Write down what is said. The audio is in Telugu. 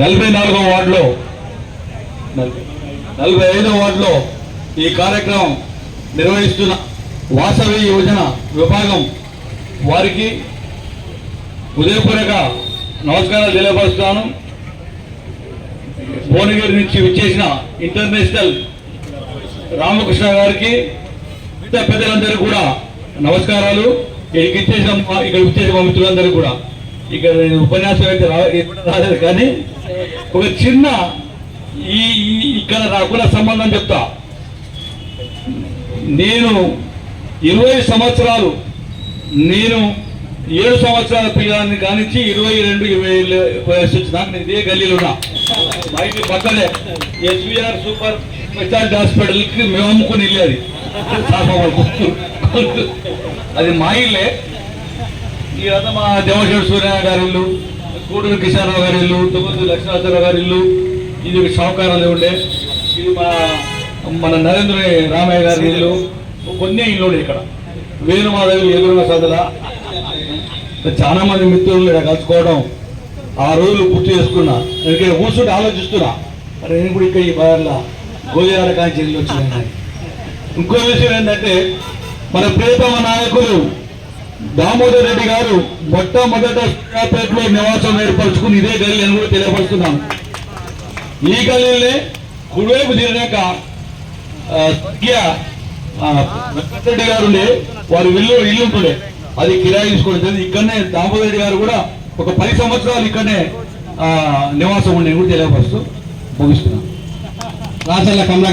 44వ వార్డులో 45వ వార్డులో ఈ కార్యక్రమం నిర్వహిస్తున్న వాసవి యోజన విభాగం వారికి ఉదయపూర్వక నమస్కారాలు తెలియపరుస్తున్నాను. భువనగిరి నుంచి విచ్చేసిన ఇంటర్నేషనల్ రామకృష్ణ గారికి మిగతా పెద్దలందరికీ కూడా నమస్కారాలు. ఇక్కడ విచ్చేసిన మిత్రులందరికీ కూడా ఇక్కడ నేను ఉపన్యాసం అయితే రాలేదు, కానీ ఒక చిన్న ఇక్కడ నాకున్న సంబంధం చెప్తా. నేను 20 సంవత్సరాలు, నేను 7 సంవత్సరాల పిల్లల్ని కానించి 22-20 వయసు వచ్చినాక నేను ఇదే గల్లీలో ఉన్నా. బయట పక్కనే ఎస్విఆర్ సూపర్ స్పెషాలిటీ హాస్పిటల్కి మేము అమ్ముకుని వెళ్ళేది. అది మా ఇల్లే. ఇదంతా మా దేవశేఖర సూర్య గారి ఇల్లు, కూడూరు కిషారావు గారి ఇల్లు, తుమ్మూరు లక్ష్మీనాథరావు గారి ఇల్లు. ఇది షావుకారాలు ఉండే. ఇది మన నరేంద్ర రామయ్య గారి ఇల్లు. కొన్ని ఇల్లు ఉండే ఇక్కడ. వేణుమాధవి ఎదురుగా సదల చాలా మంది మిత్రులు ఇక్కడ కలుసుకోవడం, ఆ రోజులు గుర్తు చేసుకున్నా. నేను ఇక్కడ కూర్చుంటే ఆలోచిస్తున్నా, మరి నేను కూడా ఇక్కడ ఈ బార్ల గోజార కాంచి ఇల్లు వచ్చినాయి. ఇంకో విషయం ఏంటంటే, మన ప్రియతమ నాయకులు దామోదర్ రెడ్డి గారు మొట్టమొదట సూర్యాపేటలో నివాసం ఏర్పరచుకుని ఇదే గల్లీ అని కూడా తెలియపరుస్తున్నాను. ఈ గల్లీనే కుడివైపు తిరిగాక వెంకటరెడ్డి గారు ఉండే వారి ఇల్లు ఉంటుండే, అది కిరాయి తీసుకోవడం. ఇక్కడనే దామోదర్ రెడ్డి గారు కూడా ఒక 10 సంవత్సరాలు ఇక్కడనే నివాసం ఉండే కూడా తెలియపరుస్తూ ముగిస్తున్నాను. రాచల్ల కమలా